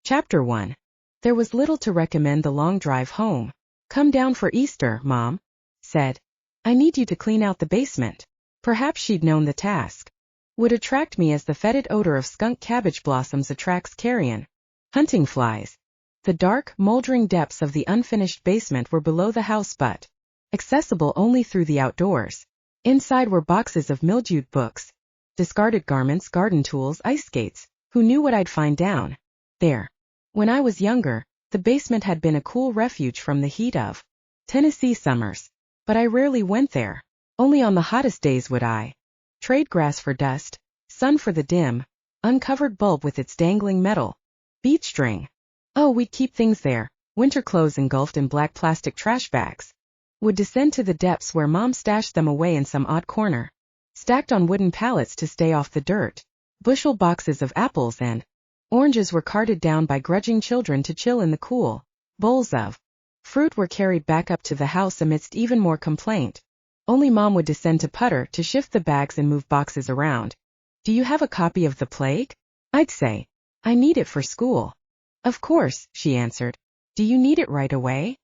Chapter 1. There was little to recommend the long drive home. "Come down for Easter, Mom," said. "I need you to clean out the basement." Perhaps she'd known the task would attract me as the fetid odor of skunk cabbage blossoms attracts carrion hunting flies. The dark, moldering depths of the unfinished basement were below the house but accessible only through the outdoors. Inside were boxes of mildewed books, discarded garments, garden tools, ice skates. Who knew what I'd find down there? When I was younger, the basement had been a cool refuge from the heat of Tennessee summers. But I rarely went there. Only on the hottest days would I trade grass for dust, sun for the dim, uncovered bulb with its dangling metal bead string. Oh, we'd keep things there, winter clothes engulfed in black plastic trash bags. Would descend to the depths where Mom stashed them away in some odd corner, stacked on wooden pallets to stay off the dirt. Bushel boxes of apples and oranges were carted down by grudging children to chill in the cool. Bowls of fruit were carried back up to the house amidst even more complaint. Only Mom would descend to putter to shift the bags and move boxes around. "Do you have a copy of The Plague?" I'd say. "I need it for school." "Of course," she answered. "Do you need it right away?"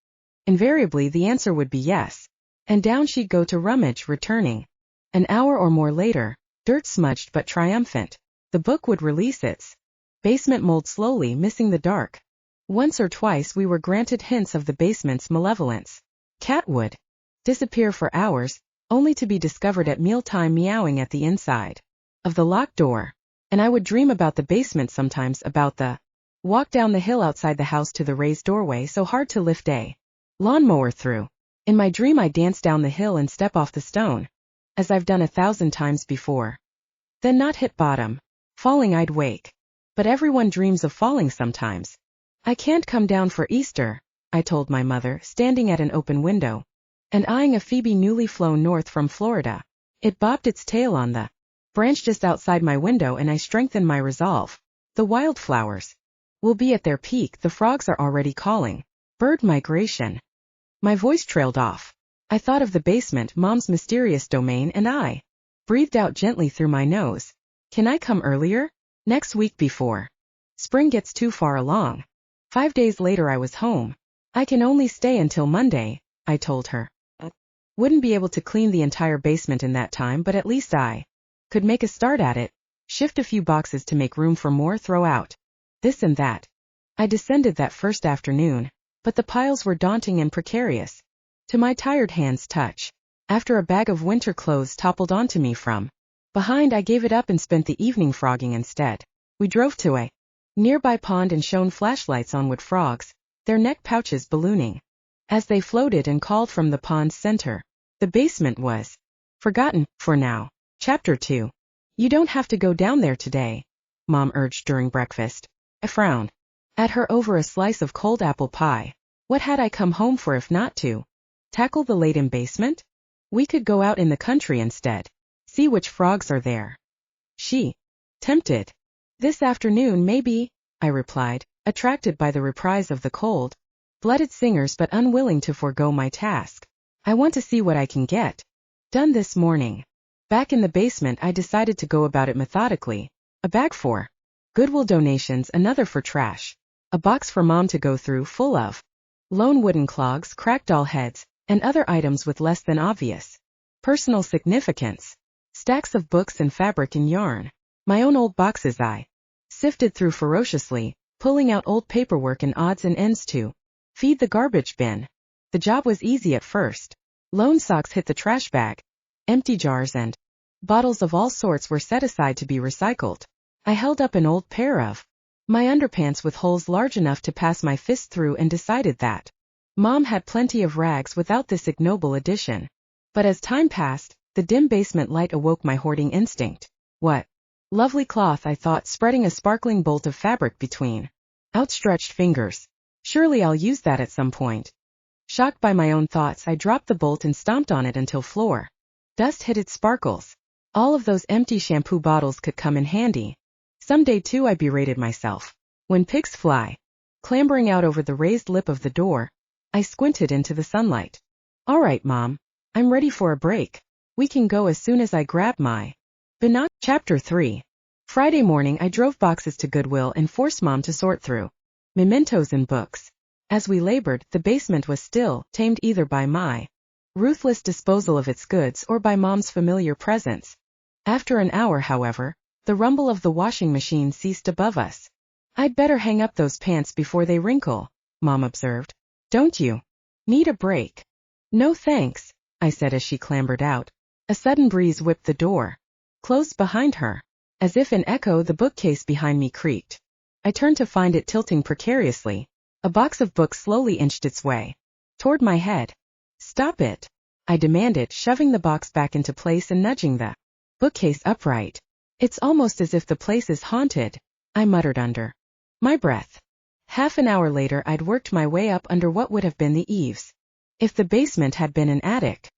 Invariably the answer would be yes. And down she'd go to rummage, returning an hour or more later, dirt-smudged but triumphant. The book would release its basement mold slowly, missing the dark. Once or twice we were granted hints of the basement's malevolence. Cat would disappear for hours, only to be discovered at mealtime meowing at the inside of the locked door. And I would dream about the basement sometimes, about the walk down the hill outside the house to the raised doorway so hard to lift a lawnmower through. In my dream I dance down the hill and step off the stone, as I've done 1,000 times before. Then not hit bottom. Falling I'd wake. But everyone dreams of falling sometimes. "I can't come down for Easter," I told my mother, standing at an open window and eyeing a phoebe newly flown north from Florida. It bobbed its tail on the branch just outside my window and I strengthened my resolve. The wildflowers will be at their peak, the frogs are already calling. Bird migration. My voice trailed off. I thought of the basement, Mom's mysterious domain, and I breathed out gently through my nose. "Can I come earlier? Next week before spring gets too far along." 5 days later I was home. "I can only stay until Monday," I told her. Wouldn't be able to clean the entire basement in that time, but at least I could make a start at it. Shift a few boxes to make room for more, throw out this and that. I descended that first afternoon, but the piles were daunting and precarious to my tired hands' touch. After a bag of winter clothes toppled onto me from behind, I gave it up and spent the evening frogging instead. We drove to a nearby pond and shone flashlights on wood frogs, their neck pouches ballooning as they floated and called from the pond's center. The basement was forgotten, for now. Chapter 2. "You don't have to go down there today," Mom urged during breakfast. I frowned at her over a slice of cold apple pie. What had I come home for if not to tackle the laden basement? We could go out in the country instead. See which frogs are there. She tempted. "This afternoon, maybe," I replied, attracted by the reprise of the cold-blooded singers but unwilling to forego my task. "I want to see what I can get done this morning." Back in the basement I decided to go about it methodically. A bag for Goodwill donations, another for trash. A box for Mom to go through full of lone wooden clogs, cracked doll heads, and other items with less than obvious personal significance. Stacks of books and fabric and yarn. My own old boxes I sifted through ferociously, pulling out old paperwork and odds and ends to feed the garbage bin. The job was easy at first. Lone socks hit the trash bag. Empty jars and bottles of all sorts were set aside to be recycled. I held up an old pair of my underpants with holes large enough to pass my fist through and decided that Mom had plenty of rags without this ignoble addition. But as time passed, the dim basement light awoke my hoarding instinct. "What lovely cloth," I thought, spreading a sparkling bolt of fabric between outstretched fingers. "Surely I'll use that at some point." Shocked by my own thoughts, I dropped the bolt and stomped on it until floor dust hit its sparkles. All of those empty shampoo bottles could come in handy someday too, I berated myself. When pigs fly. Clambering out over the raised lip of the door, I squinted into the sunlight. "All right, Mom. I'm ready for a break. We can go as soon as I grab my binoc." Chapter 3. Friday morning I drove boxes to Goodwill and forced Mom to sort through mementos and books. As we labored, the basement was still, tamed either by my ruthless disposal of its goods or by Mom's familiar presence. After an hour, however, the rumble of the washing machine ceased above us. "I'd better hang up those pants before they wrinkle," Mom observed. "Don't you need a break?" "No thanks," I said as she clambered out. A sudden breeze whipped the door closed behind her. As if in echo, the bookcase behind me creaked. I turned to find it tilting precariously. A box of books slowly inched its way toward my head. "Stop it," I demanded, shoving the box back into place and nudging the bookcase upright. "It's almost as if the place is haunted," I muttered under my breath. Half an hour later, I'd worked my way up under what would have been the eaves if the basement had been an attic.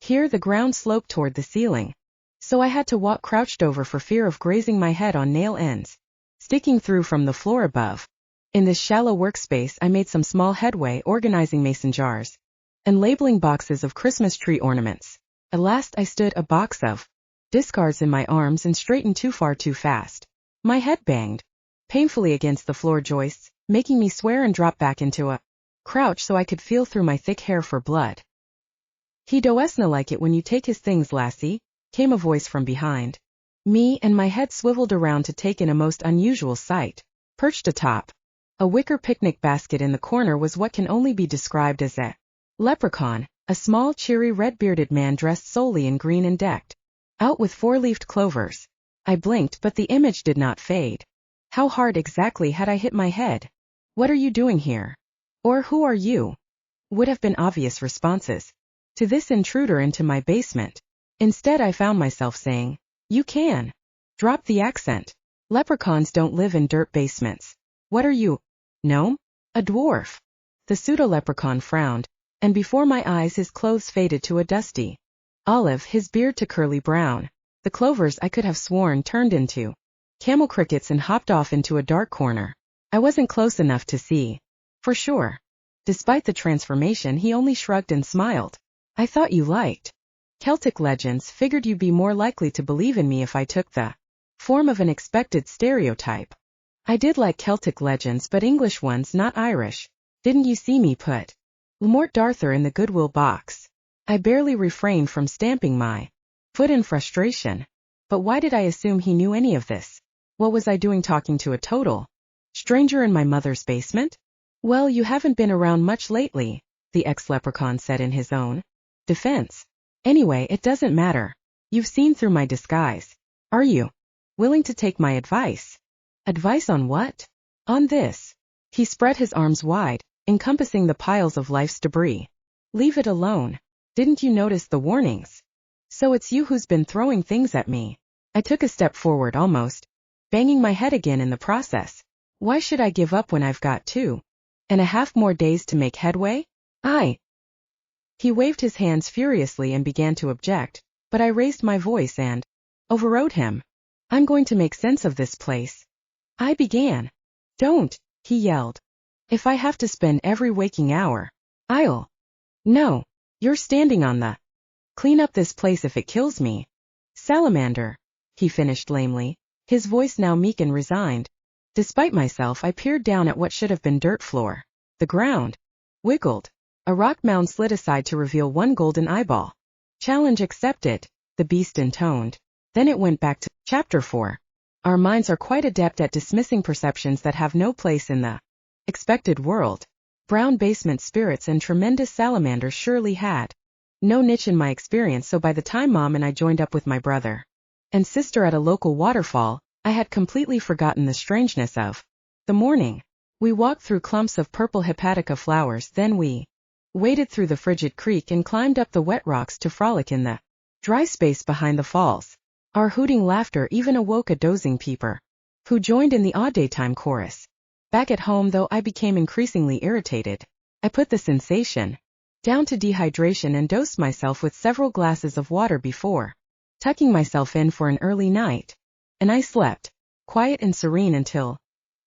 Here the ground sloped toward the ceiling, so I had to walk crouched over for fear of grazing my head on nail ends sticking through from the floor above. In this shallow workspace, I made some small headway organizing mason jars and labeling boxes of Christmas tree ornaments. At last I stood a box of discards in my arms and straightened too far too fast. My head banged painfully against the floor joists, making me swear and drop back into a crouch so I could feel through my thick hair for blood. "He doesna like it when you take his things, lassie," came a voice from behind me, and my head swiveled around to take in a most unusual sight. Perched atop a wicker picnic basket in the corner was what can only be described as a leprechaun, a small, cheery, red-bearded man dressed solely in green and decked out with four-leafed clovers. I blinked, but the image did not fade. How hard exactly had I hit my head? "What are you doing here?" or "Who are you?" would have been obvious responses to this intruder into my basement. Instead, I found myself saying, "You can drop the accent. Leprechauns don't live in dirt basements. What are you? Gnome? A dwarf?" The pseudo-leprechaun frowned, and before my eyes his clothes faded to a dusty olive, his beard to curly brown. The clovers, I could have sworn, turned into camel crickets and hopped off into a dark corner. I wasn't close enough to see for sure. Despite the transformation, he only shrugged and smiled. "I thought you liked Celtic legends, figured you'd be more likely to believe in me if I took the form of an expected stereotype." I did like Celtic legends, but English ones, not Irish. "Didn't you see me put Mort Darthur in the Goodwill box?" I barely refrained from stamping my foot in frustration. But why did I assume he knew any of this? What was I doing talking to a total stranger in my mother's basement? "Well, you haven't been around much lately," the ex-leprechaun said in his own defense. "Anyway, it doesn't matter. You've seen through my disguise. Are you willing to take my advice?" "Advice on what?" "On this." He spread his arms wide, encompassing the piles of life's debris. "Leave it alone. Didn't you notice the warnings? So it's you who's been throwing things at me." I took a step forward, almost banging my head again in the process. Why should I give up when I've got 2.5 more days to make headway? He waved his hands furiously and began to object, but I raised my voice and overrode him. "I'm going to make sense of this place." I began. "Don't," he yelled. "If I have to spend every waking hour, I'll. No, you're standing on the. Clean up this place if it kills me." "Salamander," he finished lamely, his voice now meek and resigned. Despite myself, I peered down at what should have been dirt floor. The ground wiggled. A rock mound slid aside to reveal one golden eyeball. "Challenge accepted," the beast intoned. Then it went back to Chapter 4. Our minds are quite adept at dismissing perceptions that have no place in the expected world. Brown basement spirits and tremendous salamanders surely had no niche in my experience, so by the time Mom and I joined up with my brother and sister at a local waterfall, I had completely forgotten the strangeness of the morning. We walked through clumps of purple hepatica flowers, then we waded through the frigid creek and climbed up the wet rocks to frolic in the dry space behind the falls. Our hooting laughter even awoke a dozing peeper, who joined in the odd daytime chorus. Back at home, though, I became increasingly irritated. I put the sensation down to dehydration and dosed myself with several glasses of water before tucking myself in for an early night. And I slept, quiet and serene, until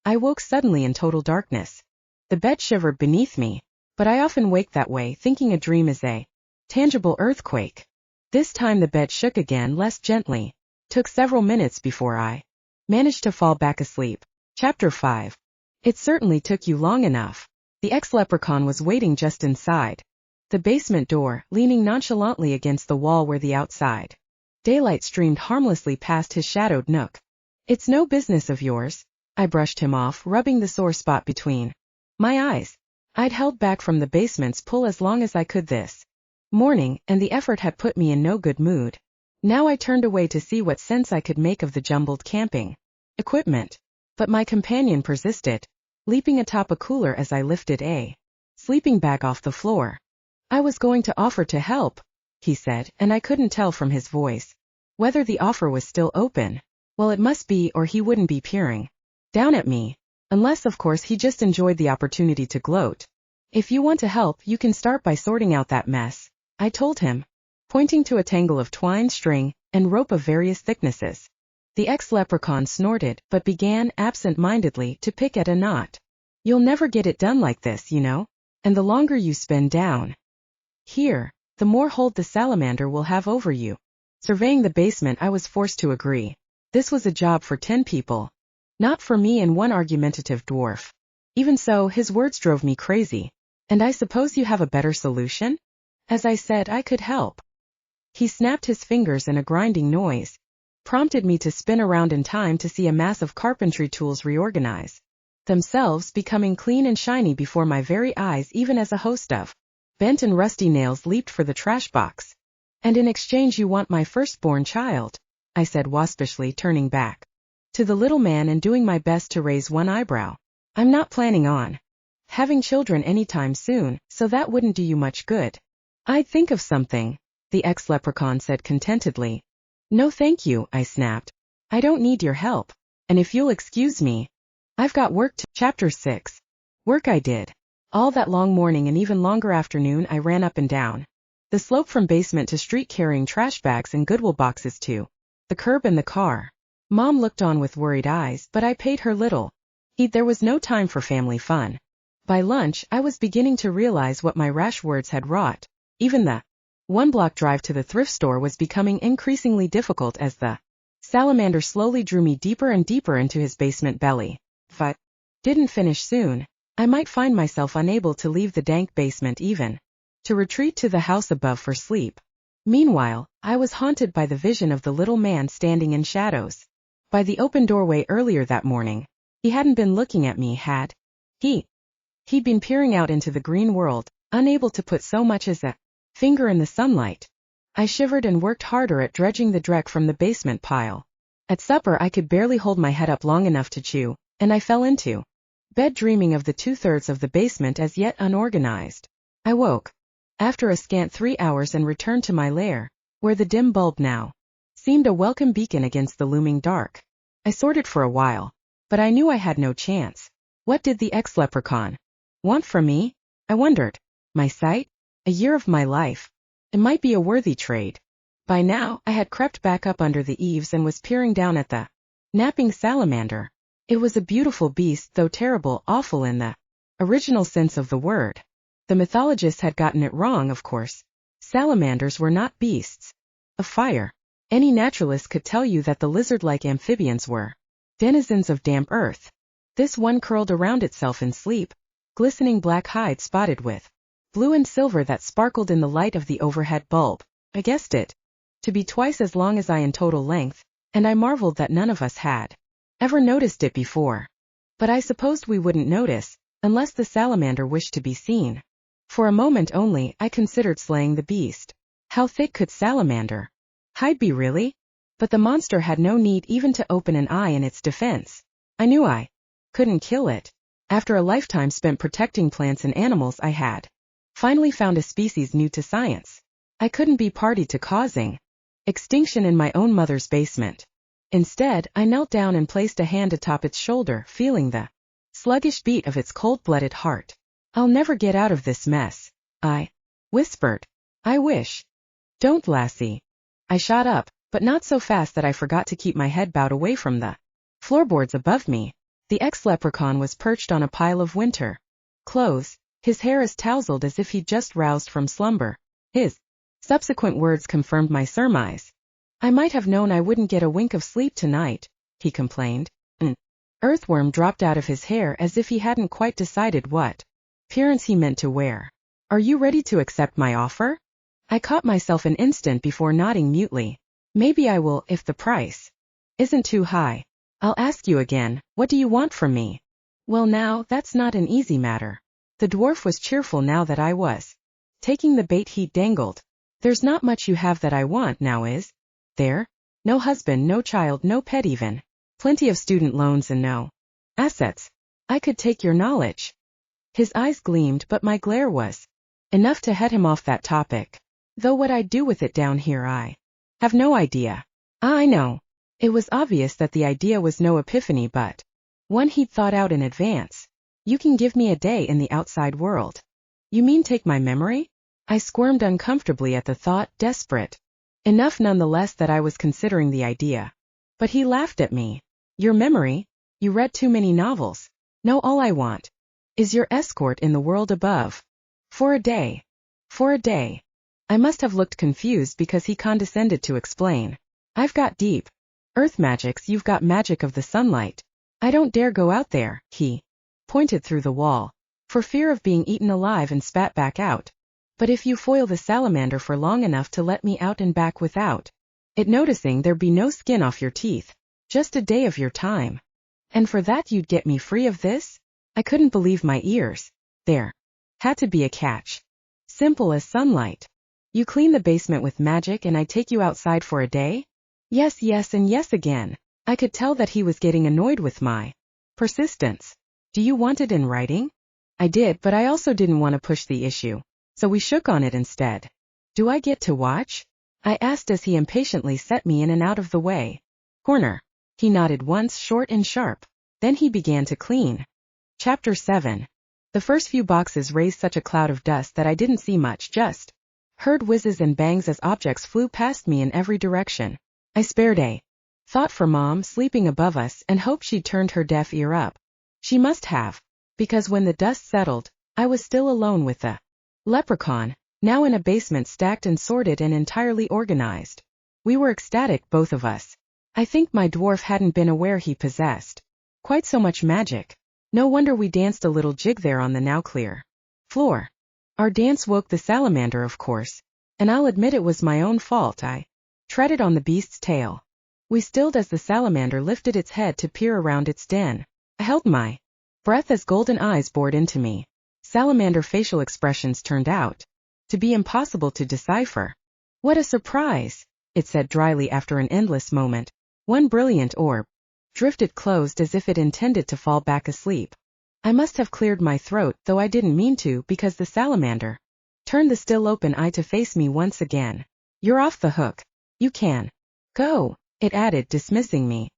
I woke suddenly in total darkness. The bed shivered beneath me, but I often wake that way, thinking a dream is a tangible earthquake. This time the bed shook again, less gently. Took several minutes before I managed to fall back asleep. Chapter 5. It certainly took you long enough. The ex-leprechaun was waiting just inside the basement door, leaning nonchalantly against the wall where the outside daylight streamed harmlessly past his shadowed nook. It's no business of yours. I brushed him off, rubbing the sore spot between my eyes. I'd held back from the basement's pull as long as I could this morning, and the effort had put me in no good mood. Now I turned away to see what sense I could make of the jumbled camping equipment. But my companion persisted, leaping atop a cooler as I lifted a sleeping bag off the floor. I was going to offer to help, he said, and I couldn't tell from his voice whether the offer was still open. Well, it must be, or he wouldn't be peering down at me. Unless, of course, he just enjoyed the opportunity to gloat. If you want to help, you can start by sorting out that mess, I told him, pointing to a tangle of twine, string, and rope of various thicknesses. The ex-leprechaun snorted, but began, absent-mindedly, to pick at a knot. You'll never get it done like this, you know, and the longer you spend down here, the more hold the salamander will have over you. Surveying the basement, I was forced to agree. This was a job for 10 people. Not for me and one argumentative dwarf. Even so, his words drove me crazy. And I suppose you have a better solution? As I said, I could help. He snapped his fingers and a grinding noise prompted me to spin around in time to see a mass of carpentry tools reorganize themselves, becoming clean and shiny before my very eyes, even as a host of bent and rusty nails leaped for the trash box. And in exchange you want my firstborn child, I said waspishly, turning back to the little man and doing my best to raise one eyebrow. I'm not planning on having children anytime soon, so that wouldn't do you much good. I'd think of something, the ex-leprechaun said contentedly. No thank you, I snapped. I don't need your help. And if you'll excuse me, I've got work to— Chapter 6. Work I did. All that long morning and even longer afternoon I ran up and down the slope from basement to street, carrying trash bags and Goodwill boxes to the curb and the car. Mom looked on with worried eyes, but I paid her little heed. There was no time for family fun. By lunch, I was beginning to realize what my rash words had wrought. Even the one-block drive to the thrift store was becoming increasingly difficult as the salamander slowly drew me deeper and deeper into his basement belly. If I didn't finish soon, I might find myself unable to leave the dank basement, even to retreat to the house above for sleep. Meanwhile, I was haunted by the vision of the little man standing in shadows by the open doorway earlier that morning. He hadn't been looking at me, had he? He'd been peering out into the green world, unable to put so much as a finger in the sunlight. I shivered and worked harder at dredging the dreck from the basement pile. At supper I could barely hold my head up long enough to chew, and I fell into bed dreaming of the 2/3 of the basement as yet unorganized. I woke after a scant 3 hours and returned to my lair, where the dim bulb now seemed a welcome beacon against the looming dark. I sorted for a while, but I knew I had no chance. What did the ex-leprechaun want from me? I wondered. My sight? A year of my life. It might be a worthy trade. By now, I had crept back up under the eaves and was peering down at the napping salamander. It was a beautiful beast, though terrible, awful in the original sense of the word. The mythologists had gotten it wrong, of course. Salamanders were not beasts of fire. Any naturalist could tell you that the lizard-like amphibians were denizens of damp earth. This one curled around itself in sleep, glistening black hide spotted with blue and silver that sparkled in the light of the overhead bulb. I guessed it to be twice as long as I in total length, and I marveled that none of us had ever noticed it before. But I supposed we wouldn't notice, unless the salamander wished to be seen. For a moment only, I considered slaying the beast. How thick could salamander hide be, really? But the monster had no need even to open an eye in its defense. I knew I couldn't kill it. After a lifetime spent protecting plants and animals, I had finally found a species new to science. I couldn't be party to causing extinction in my own mother's basement. Instead, I knelt down and placed a hand atop its shoulder, feeling the sluggish beat of its cold-blooded heart. I'll never get out of this mess, I whispered. I wish. Don't, lassie. I shot up, but not so fast that I forgot to keep my head bowed away from the floorboards above me. The ex-leprechaun was perched on a pile of winter clothes, his hair as tousled as if he'd just roused from slumber. His subsequent words confirmed my surmise. I might have known I wouldn't get a wink of sleep tonight, he complained. Earthworm dropped out of his hair as if he hadn't quite decided what appearance he meant to wear. Are you ready to accept my offer? I caught myself an instant before nodding mutely. Maybe I will, if the price isn't too high. I'll ask you again, what do you want from me? Well now, that's not an easy matter. The dwarf was cheerful now that I was taking the bait he dangled. There's not much you have that I want now, is there? No husband, no child, no pet even. Plenty of student loans and no assets. I could take your knowledge. His eyes gleamed, but my glare was enough to head him off that topic. Though what I'd do with it down here I have no idea. I know. It was obvious that the idea was no epiphany but one he'd thought out in advance. You can give me a day in the outside world. You mean take my memory? I squirmed uncomfortably at the thought, desperate enough nonetheless that I was considering the idea. But he laughed at me. Your memory? You read too many novels. No, all I want is your escort in the world above. For a day. For a day. I must have looked confused because he condescended to explain. I've got deep earth magics, you've got magic of the sunlight. I don't dare go out there, he pointed through the wall, for fear of being eaten alive and spat back out. But if you foil the salamander for long enough to let me out and back without it noticing, there'd be no skin off your teeth. Just a day of your time. And for that you'd get me free of this? I couldn't believe my ears. There had to be a catch. Simple as sunlight. You clean the basement with magic and I take you outside for a day? Yes, yes, and yes again. I could tell that he was getting annoyed with my persistence. Do you want it in writing? I did, but I also didn't want to push the issue, so we shook on it instead. Do I get to watch? I asked as he impatiently set me in and out of the way. Corner. He nodded once, short and sharp. Then he began to clean. Chapter 7. The first few boxes raised such a cloud of dust that I didn't see much, just heard whizzes and bangs as objects flew past me in every direction. I spared a thought for Mom sleeping above us and hoped she'd turned her deaf ear up. She must have, because when the dust settled, I was still alone with the leprechaun, now in a basement stacked and sorted and entirely organized. We were ecstatic, both of us. I think my dwarf hadn't been aware he possessed quite so much magic. No wonder we danced a little jig there on the now clear floor. Our dance woke the salamander, of course, and I'll admit it was my own fault. I treaded on the beast's tail. We stilled as the salamander lifted its head to peer around its den. I held my breath as golden eyes bored into me. Salamander facial expressions turned out to be impossible to decipher. What a surprise, it said dryly after an endless moment. One brilliant orb drifted closed as if it intended to fall back asleep. I must have cleared my throat, though I didn't mean to, because the salamander turned the still open eye to face me once again. You're off the hook. You can go, it added, dismissing me.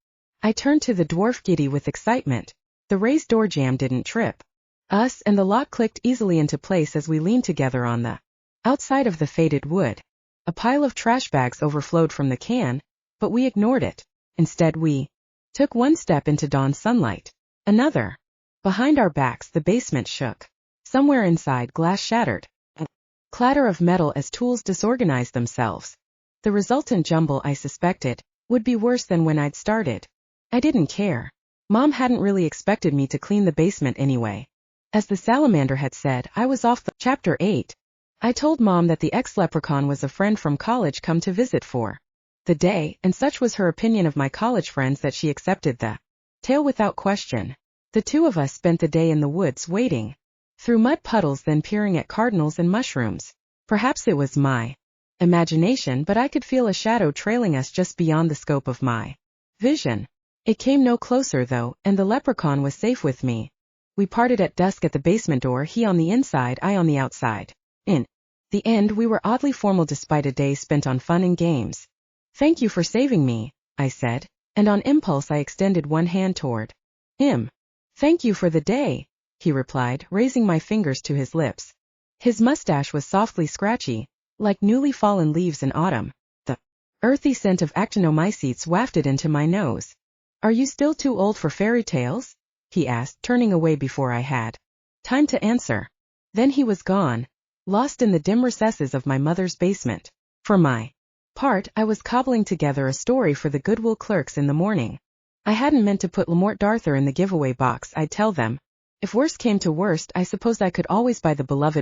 I turned to the dwarf, giddy with excitement. The raised door jamb didn't trip us, and the lock clicked easily into place as we leaned together on the outside of the faded wood. A pile of trash bags overflowed from the can, but we ignored it. Instead we took one step into dawn sunlight. Another. Behind our backs the basement shook. Somewhere inside glass shattered. A clatter of metal as tools disorganized themselves. The resultant jumble, I suspected, would be worse than when I'd started. I didn't care. Mom hadn't really expected me to clean the basement anyway. As the salamander had said, I was off the Chapter 8. I told Mom that the ex-leprechaun was a friend from college come to visit for the day, and such was her opinion of my college friends that she accepted the tale without question. The two of us spent the day in the woods wading through mud puddles, then peering at cardinals and mushrooms. Perhaps it was my imagination, but I could feel a shadow trailing us just beyond the scope of my vision. It came no closer though, and the leprechaun was safe with me. We parted at dusk at the basement door, he on the inside, I on the outside. In the end, we were oddly formal despite a day spent on fun and games. Thank you for saving me, I said, and on impulse I extended one hand toward him. Thank you for the day, he replied, raising my fingers to his lips. His mustache was softly scratchy, like newly fallen leaves in autumn. The earthy scent of actinomycetes wafted into my nose. Are you still too old for fairy tales? He asked, turning away before I had time to answer. Then he was gone, lost in the dim recesses of my mother's basement. For my part, I was cobbling together a story for the Goodwill clerks in the morning. I hadn't meant to put Lamort Darthur in the giveaway box, I'd tell them. If worst came to worst, I suppose I could always buy the beloved